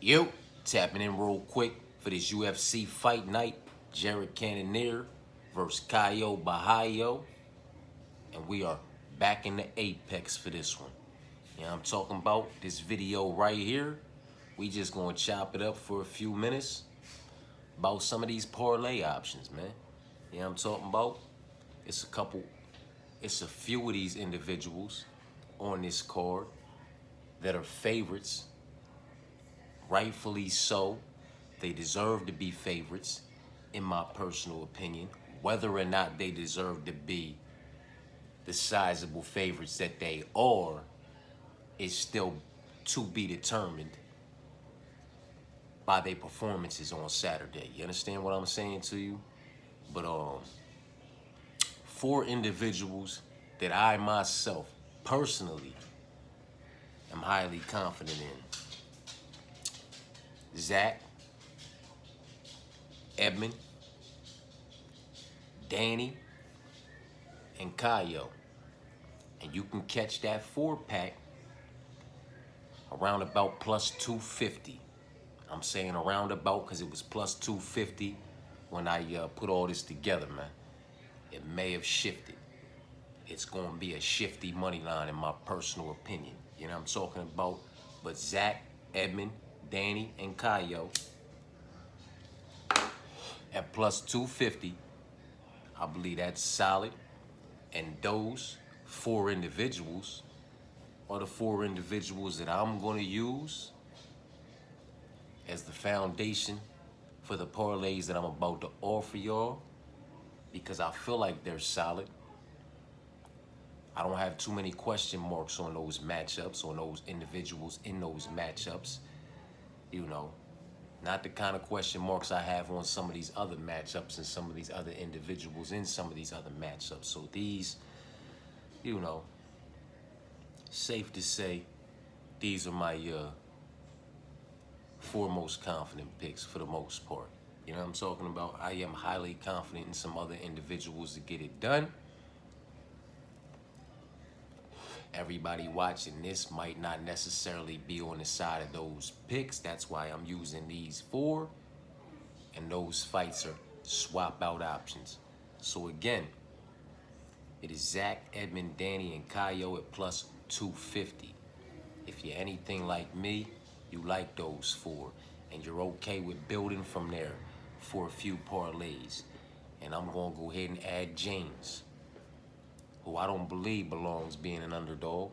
Yo, tapping in real quick for this UFC fight night. Cannonier versus Ciao Borralho. And we are back in the apex for this one. You know what I'm talking about? This video right here. We just gonna chop it up for a few minutes about some of these parlay options, man. You know what I'm talking about? It's a few of these individuals on this card that are favorites. Rightfully so. They deserve to be favorites, in my personal opinion. Whether or not they deserve to be the sizable favorites that they are is still to be determined by their performances on Saturday. You understand what I'm saying to you? But four individuals that I myself personally am highly confident in. Zach, Edmund, Danny, and Caio. And you can catch that 4-pack around about plus 250. I'm saying around about because it was plus 250 when I put all this together, man. It may have shifted. It's going to be a shifty money line in my personal opinion. You know what I'm talking about? But Zach, Edmund, Danny, and Caio at plus 250, I believe that's solid. And those four individuals are the four individuals that I'm going to use as the foundation for the parlays that I'm about to offer y'all, because I feel like they're solid. I don't have too many question marks on those matchups, on those individuals in those matchups. You know, not the kind of question marks I have on some of these other matchups and some of these other individuals in some of these other matchups. So these, you know, safe to say, these are my four most confident picks for the most part. You know what I'm talking about? I am highly confident in some other individuals to get it done. Everybody watching this might not necessarily be on the side of those picks. That's why I'm using these four. And those fights are swap out options. So again, it is Zach, Edmund, Danny, and Caio at plus 250. If you're anything like me, you like those four. And you're okay with building from there for a few parlays. And I'm going to go ahead and add James, who I don't believe belongs being an underdog,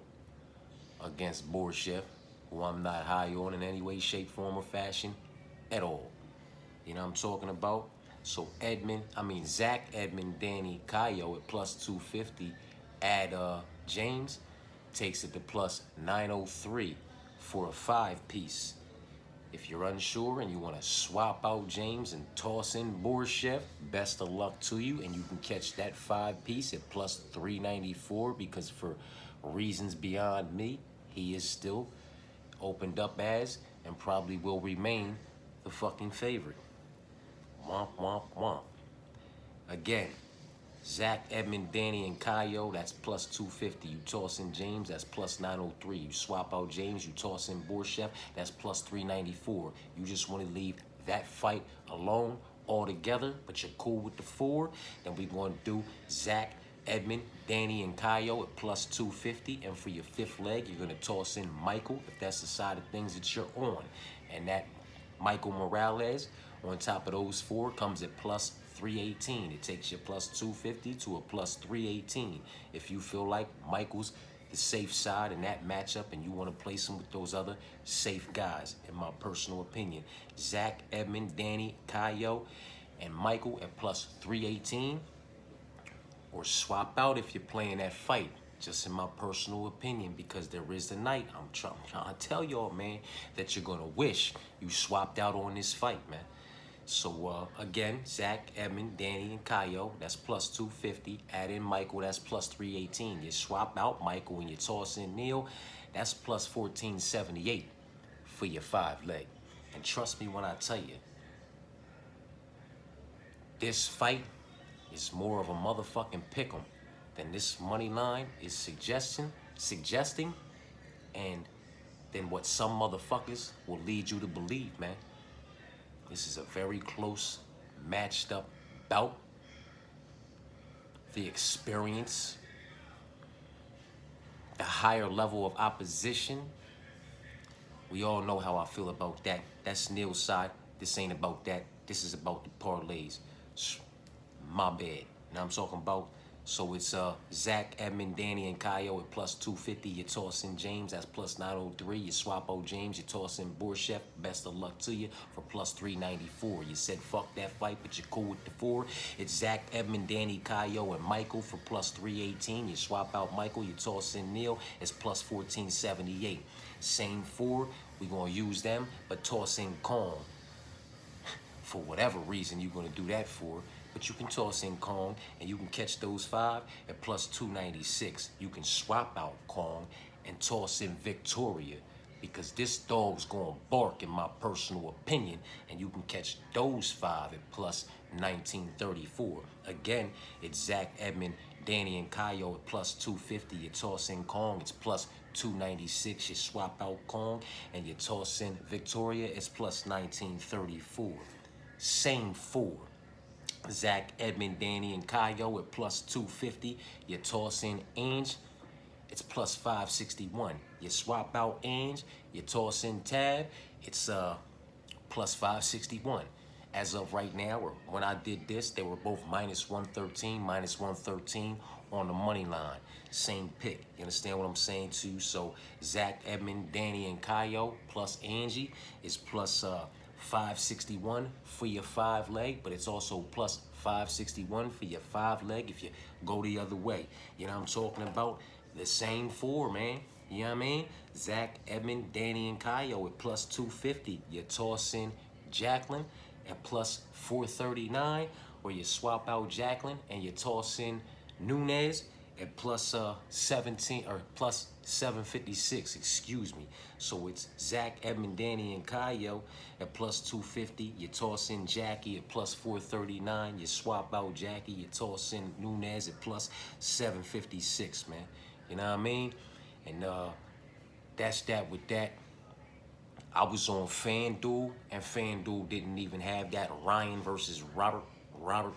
against Borralho, who I'm not high on in any way, shape, form, or fashion at all. You know what I'm talking about? So Zach, Edmund, Danny, Caio at plus 250. Add James, takes it to plus 903 for a 5-piece. If you're unsure and you want to swap out James and toss in Borralho, best of luck to you, and you can catch that 5-piece at plus 394, because for reasons beyond me, he is still opened up as and probably will remain the fucking favorite. Womp, womp, womp. Again, Zach, Edmund, Danny, and Caio, that's plus 250. You toss in James, that's plus 903. You swap out James, you toss in Borralho, that's plus 394. You just want to leave that fight alone altogether, but you're cool with the four. Then we're going to do Zach, Edmund, Danny, and Caio at plus 250. And for your fifth leg, you're going to toss in Michael, if that's the side of things that you're on. And that Michael Morales on top of those four comes at plus 318. It takes you plus 250 to a plus 318. If you feel like Michael's the safe side in that matchup and you want to place him with those other safe guys, in my personal opinion. Zach, Edmund, Danny, Caio, and Michael at plus 318. Or swap out if you're playing that fight, just in my personal opinion, because there is the night. I'm trying to tell y'all, man, that you're going to wish you swapped out on this fight, man. So, again, Zach, Edmund, Danny, and Caio, that's plus 250. Add in Michael, that's plus 318. You swap out Michael and you toss in Neil, that's plus 1478 for your 5-leg. And trust me when I tell you, this fight is more of a motherfucking pick'em than this money line is suggesting. And than what some motherfuckers will lead you to believe, man. This is a very close, matched up bout. The experience, the higher level of opposition. We all know how I feel about that. That's Neil's side. This ain't about that. This is about the parlays. My bad. You know what I'm talking about? So it's Zach, Edmund, Danny, and Kaio at plus 250. You're tossing James, that's plus 903. You swap out James, you're tossing Borralho. Best of luck to you for plus 394. You said fuck that fight, but you're cool with the 4. It's Zach, Edmund, Danny, Kaio, and Michael for plus 318. You swap out Michael, you toss in Neil, it's plus 1478. Same 4, we're going to use them, but toss in Kong. For whatever reason you're going to do that for. But you can toss in Kong, and you can catch those 5 at plus 296. You can swap out Kong and toss in Victoria, because this dog's going to bark, in my personal opinion, and you can catch those 5 at plus 1934. Again, it's Zach, Edmund, Danny, and Kaio at plus 250. You toss in Kong, it's plus 296. You swap out Kong, and you toss in Victoria, it's plus 1934. Same 4. Zach, Edmund, Danny, and Kaio at plus 250. You toss in Ainge, it's plus 561. You swap out Ainge, you toss in Tab, it's plus 561. As of right now, or when I did this, they were both minus 113 on the money line. Same pick. You understand what I'm saying to you? So Zach, Edmund, Danny, and Kaio plus Angie is plus 561 for your 5 leg, but it's also plus 561 for your 5 leg if you go the other way. You know what I'm talking about? The same 4, man. You know what I mean? Zach, Edmund, Danny, and Kaio at plus 250. You toss in Jacqueline at plus 439, or you swap out Jacqueline and you toss in Nunez at plus 17 or plus 756, excuse me. So it's Zach, Edmund, Danny, and Kaio at plus 250. You toss in Jackie at plus 439. You swap out Jackie. You toss in Nunez at plus 756, man. You know what I mean? And that's that with that. I was on FanDuel, and FanDuel didn't even have that Ryan versus Robert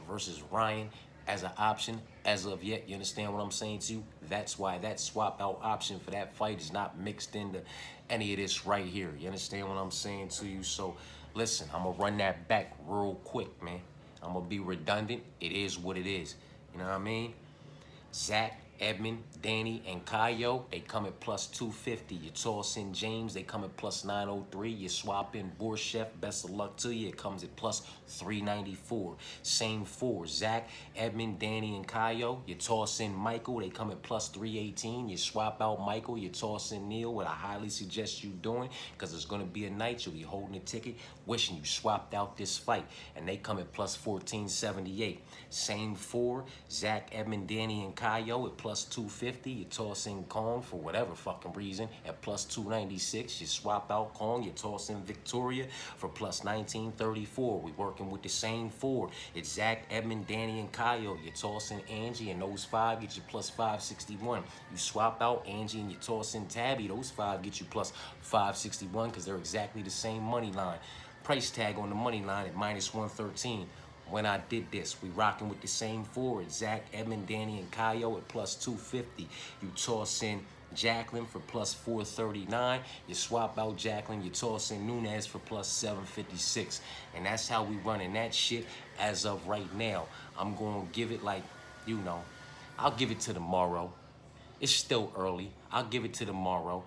versus Ryan as an option as of yet. You understand what I'm saying to you? That's why that swap out option for that fight is not mixed into any of this right here. You understand what I'm saying to you? So listen, I'm gonna run that back real quick, man. I'm gonna be redundant. It is what it is. You know what I mean? Zach, Edmund, Danny, and Kaio, they come at plus 250. You toss in James, they come at plus 903. You swap in Borralho, best of luck to you. It comes at plus 394. Same 4. Zach, Edmund, Danny, and Kaio. You toss in Michael, they come at plus 318. You swap out Michael, you toss in Neil, what I highly suggest you doing, because it's going to be a night you'll be holding a ticket, wishing you swapped out this fight. And they come at plus 1478. Same 4. Zach, Edmund, Danny, and Kaio at plus 250. You toss in Kong for whatever fucking reason at plus 296. You swap out Kong, you toss in Victoria for plus 1934. We working with the same 4. It's Zach, Edmund, Danny, and Kaio. You toss in Angie, and those 5 get you plus 561. You swap out Angie and you toss in Tabby. Those 5 get you plus 561 because they're exactly the same money line. Price tag on the money line at minus 113. When I did this, we rocking with the same 4. Zach, Edmund, Danny, and Kaio at plus 250. You toss in Jacqueline for plus 439. You swap out Jacqueline, you toss in Nunez for plus 756. And that's how we running that shit as of right now. I'm going to give it like, you know, I'll give it to tomorrow. It's still early. I'll give it to tomorrow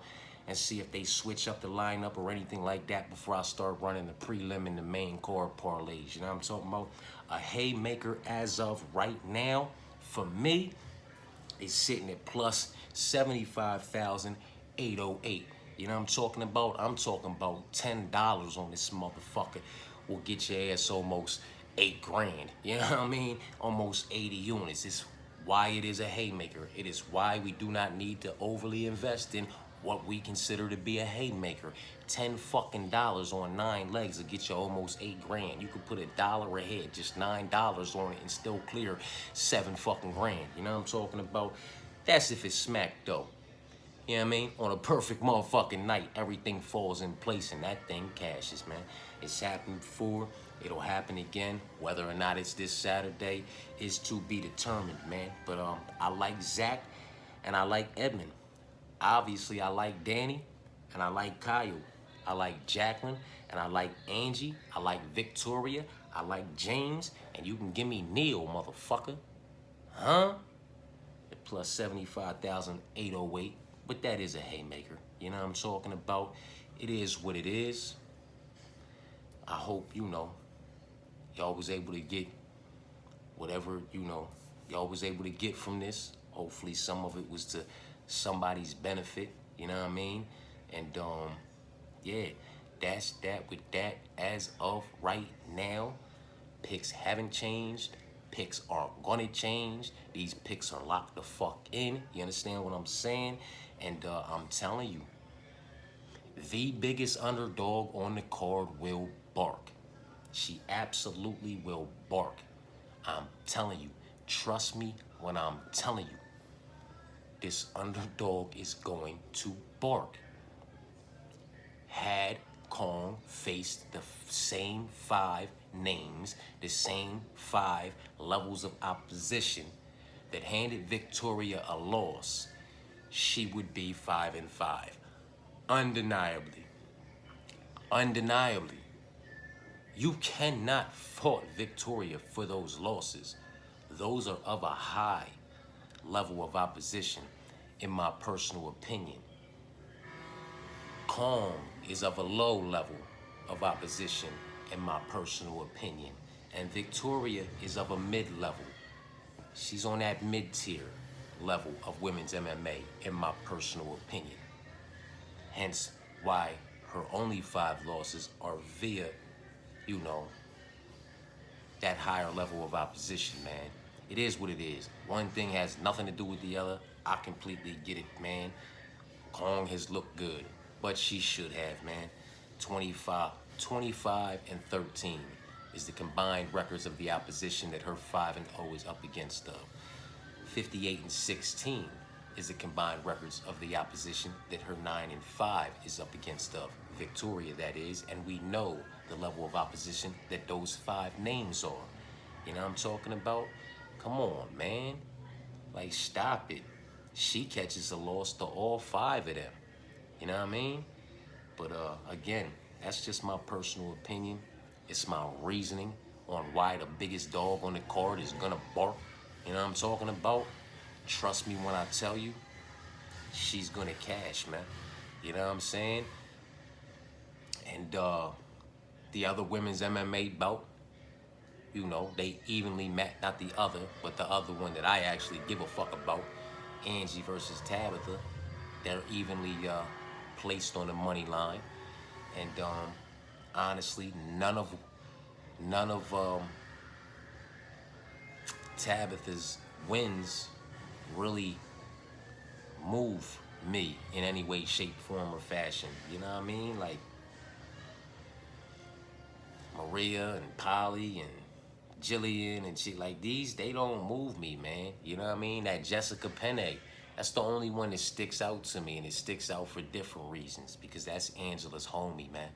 and see if they switch up the lineup or anything like that before I start running the prelim and the main card parlays. You know what I'm talking about? A haymaker as of right now, for me, is sitting at plus 75,808. You know what I'm talking about? I'm talking about $10 on this motherfucker will get your ass almost 8 grand. You know what I mean? Almost 80 units. It's why it is a haymaker. It is why we do not need to overly invest in what we consider to be a haymaker. $10 fucking on 9 legs will get you almost 8 grand. You could put $1 ahead, just $9 on it, and still clear 7 fucking grand. You know what I'm talking about? That's if it's smacked though. You know what I mean? On a perfect motherfucking night, everything falls in place and that thing cashes, man. It's happened before. It'll happen again. Whether or not it's this Saturday is to be determined, man. But I like Zach and I like Edmund. Obviously, I like Danny and I like Kyle. I like Jacqueline and I like Angie. I like Victoria. I like James. And you can give me Neil, motherfucker. Huh? At plus 75,808. But that is a haymaker. You know what I'm talking about? It is what it is. I hope, y'all was able to get whatever, y'all was able to get from this. Hopefully some of it was to somebody's benefit. You know what I mean? And, yeah, that's that with that. As of right now, picks haven't changed. Picks aren't gonna change. These picks are locked the fuck in. You understand what I'm saying? And I'm telling you, the biggest underdog on the card will bark. She absolutely will bark. I'm telling you. Trust me when I'm telling you. This underdog is going to bark. Had Kong faced the same 5 names, the same 5 levels of opposition that handed Victoria a loss, she would be 5-5. Undeniably. Undeniably. You cannot fault Victoria for those losses. Those are of a high level of opposition, in my personal opinion. Kong is of a low level of opposition, in my personal opinion. And Victoria is of a mid-level. She's on that mid-tier level of women's MMA, in my personal opinion. Hence why her only 5 losses are via, that higher level of opposition, man. It is what it is. One thing has nothing to do with the other. I completely get it, man. Kong has looked good, but she should have, man. 25 and 13 is the combined records of the opposition that her 5-0 is up against of. 58 and 16 is the combined records of the opposition that her 9-5 is up against of. Victoria, that is, and we know the level of opposition that those 5 names are. You know what I'm talking about? Come on, man. Like, stop it. She catches a loss to all 5 of them. You know what I mean? But again, that's just my personal opinion. It's my reasoning on why the biggest dog on the card is gonna bark. You know what I'm talking about? Trust me when I tell you, she's gonna cash, man. You know what I'm saying? And the other women's MMA bout, they evenly met, not the other, but the other one that I actually give a fuck about, Angie versus Tabitha. They're evenly placed on the money line. And honestly, none of Tabitha's wins really move me in any way, shape, form, or fashion. You know what I mean? Like Maria and Polly and Jillian and shit like these, they don't move me, man. You know what I mean? That Jessica Penne, that's the only one that sticks out to me, and it sticks out for different reasons, because that's Angela's homie, man.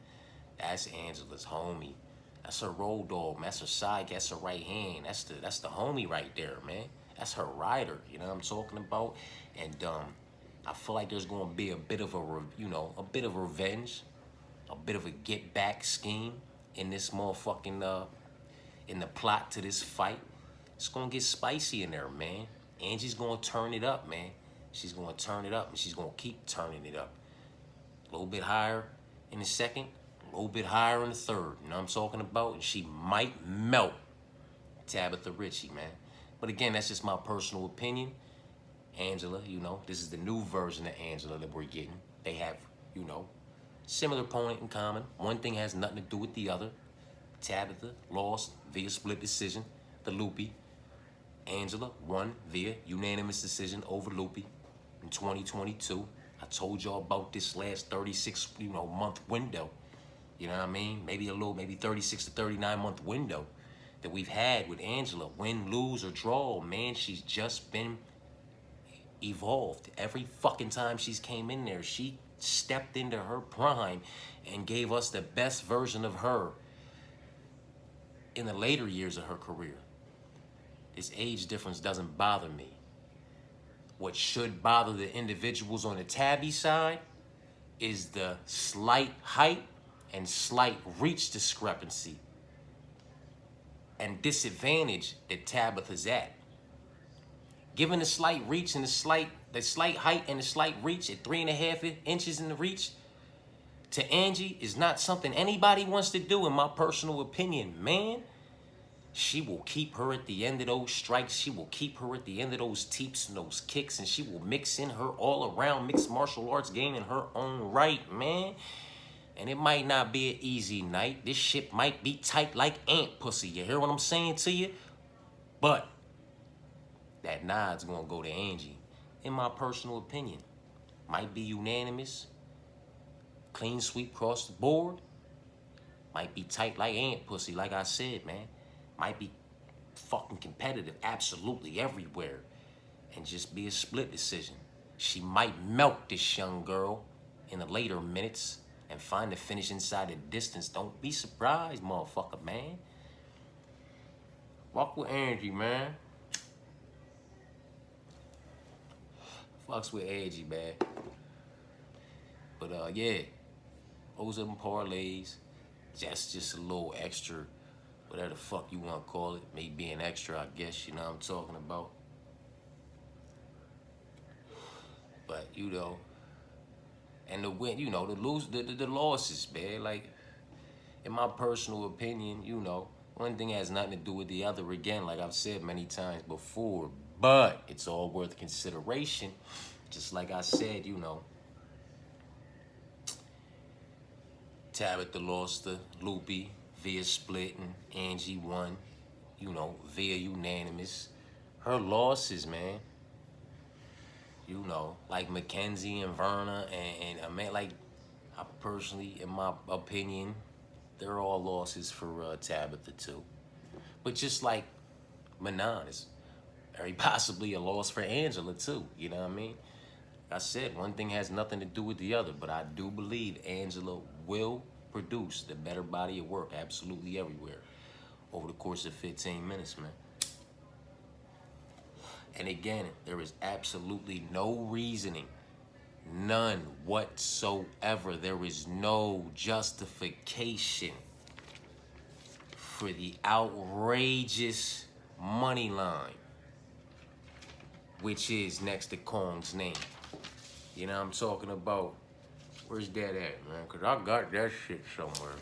That's Angela's homie. That's her road dog, man. That's her side, that's her right hand. That's the homie right there, man. That's her rider, you know what I'm talking about? And I feel like there's gonna be a bit of a bit of revenge, a bit of a get back scheme in this motherfucking in the plot to this fight. It's gonna get spicy in there, man. Angie's gonna turn it up, man. She's gonna turn it up, and she's gonna keep turning it up. A little bit higher in the second, a little bit higher in the third. You know what I'm talking about? And she might melt Tabitha Ritchie, man. But again, that's just my personal opinion. Angela, this is the new version of Angela that we're getting. They have, similar opponent in common. One thing has nothing to do with the other. Tabitha lost via split decision to Loopy. Angela won via unanimous decision over Loopy in 2022. I told y'all about this last 36, month window. You know what I mean? Maybe 36 to 39 month window that we've had with Angela. Win, lose, or draw, man, she's just been evolved. Every fucking time she's came in there, she stepped into her prime and gave us the best version of her in the later years of her career. This age difference doesn't bother me. What should bother the individuals on the Tabby side is the slight height and slight reach discrepancy and disadvantage that Tabitha's at. Given the slight reach and the slight height and the slight reach at 3.5 inches in the reach to Angie is not something anybody wants to do, in my personal opinion, man. She will keep her at the end of those strikes. She will keep her at the end of those teeps and those kicks, and she will mix in her all-around mixed martial arts game in her own right, man. And it might not be an easy night. This shit might be tight like ant pussy. You hear what I'm saying to you? But that nod's gonna go to Angie, in my personal opinion. Might be unanimous. Clean sweep across the board. Might be tight like ant pussy, like I said, man. Might be fucking competitive absolutely everywhere. And just be a split decision. She might melt this young girl in the later minutes and find the finish inside the distance. Don't be surprised, motherfucker, man. Fuck with Angie, man. Fucks with Angie, man. But yeah, those are them parlays. That's just a little extra, whatever the fuck you want to call it. Me being extra, I guess, you know what I'm talking about. But, you know, and the win, you know, the losses, man. Like, in my personal opinion, you know, one thing has nothing to do with the other. Again, like I've said many times before, but it's all worth consideration. Just like I said, you know, Tabitha lost to Loopy via split, and Angie won, you know, via unanimous. Her losses, man, you know, like Mackenzie and Verna and I mean, like, I personally, in my opinion, they're all losses for Tabitha too. But just like Manon is very possibly a loss for Angela too, you know what I mean? Like I said, one thing has nothing to do with the other, but I do believe Angela will produce the better body of work absolutely everywhere over the course of 15 minutes, man. And again, there is absolutely no reasoning, none whatsoever. There is no justification for the outrageous money line, which is next to Kong's name. You know what I'm talking about? Where's that at, man? Because I got that shit somewhere.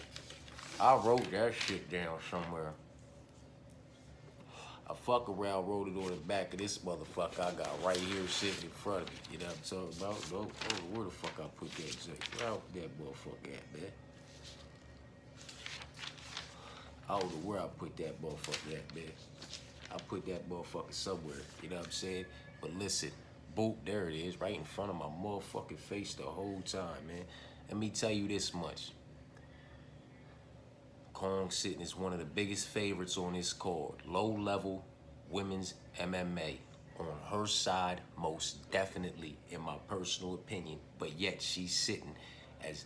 I wrote that shit down somewhere. I fuck around, wrote it on the back of this motherfucker I got right here sitting in front of me. You know what I'm talking about? No, where the fuck I put that shit? Where that motherfucker at, man? I don't know where I put that motherfucker at, man. I put that motherfucker somewhere, you know what I'm saying? But listen, boop, there it is, right in front of my motherfucking face the whole time, man. Let me tell you this much. Kong sitting is one of the biggest favorites on this card. Low-level women's MMA. On her side, most definitely, in my personal opinion. But yet, she's sitting as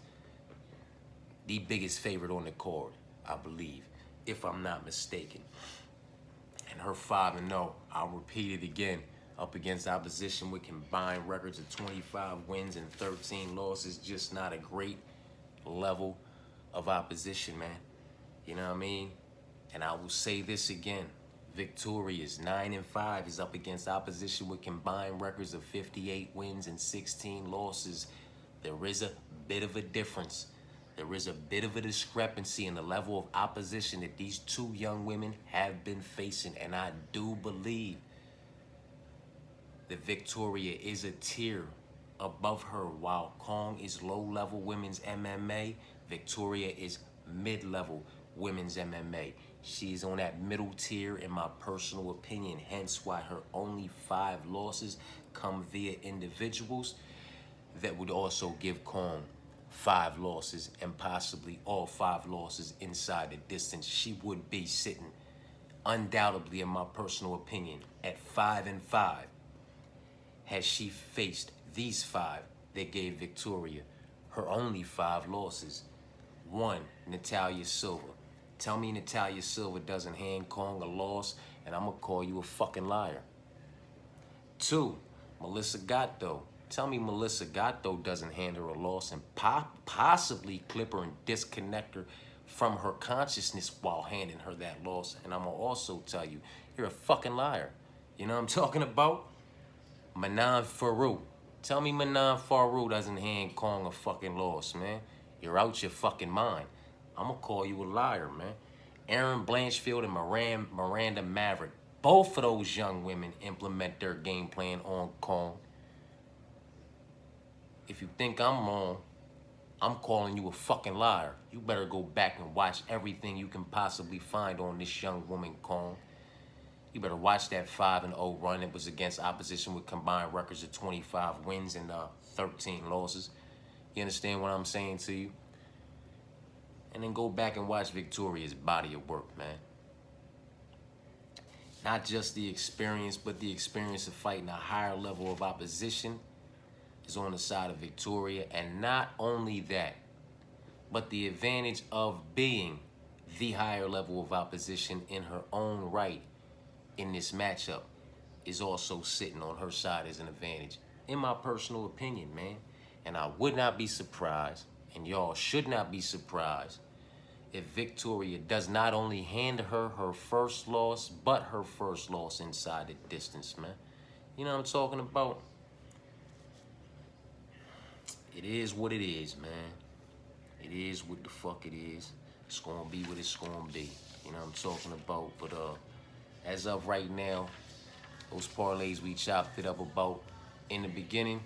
the biggest favorite on the card, I believe, if I'm not mistaken. And her 5-0, I'll repeat it again, up against opposition with combined records of 25 wins and 13 losses. Just not a great level of opposition, man. You know what I mean? And I will say this again. Victoria's 9-5 is up against opposition with combined records of 58 wins and 16 losses. There is a bit of a difference. There is a bit of a discrepancy in the level of opposition that these two young women have been facing. And I do believe that Victoria is a tier above her. While Kong is low-level women's MMA, Victoria is mid-level women's MMA. She's on that middle tier in my personal opinion, hence why her only 5 losses come via individuals that would also give Kong 5 losses and possibly all 5 losses inside the distance. She would be sitting undoubtedly, in my personal opinion, at 5-5 has she faced these 5 that gave Victoria her only 5 losses. 1, Natalia Silva. Tell me Natalia Silva doesn't hand Kong a loss, and I'm gonna call you a fucking liar. 2, Melissa Gatto. Tell me Melissa Gatto doesn't hand her a loss and possibly clip her and disconnect her from her consciousness while handing her that loss. And I'm gonna also tell you, you're a fucking liar. You know what I'm talking about? Manan Farouk. Tell me Manan Farouk doesn't hand Kong a fucking loss, man. You're out your fucking mind. I'm gonna call you a liar, man. Aaron Blanchfield and Miranda Maverick. Both of those young women implement their game plan on Kong. If you think I'm wrong, I'm calling you a fucking liar. You better go back and watch everything you can possibly find on this young woman, Kong. You better watch that 5-0 run. It was against opposition with combined records of 25 wins and 13 losses. You understand what I'm saying to you? And then go back and watch Victoria's body of work, man. Not just the experience, but the experience of fighting a higher level of opposition is on the side of Victoria. And not only that, but the advantage of being the higher level of opposition in her own right in this matchup is also sitting on her side as an advantage, in my personal opinion, man. And I would not be surprised, and y'all should not be surprised, if Victoria does not only hand her her first loss, but her first loss inside the distance, man. You know what I'm talking about? It is what it is, man. It is what the fuck it is. It's gonna be what it's gonna be. You know what I'm talking about? But as of right now, those parlays we chopped it up about in the beginning,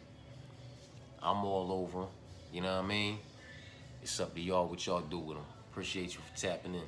I'm all over 'em. You know what I mean? It's up to y'all what y'all do with them. Appreciate you for tapping in.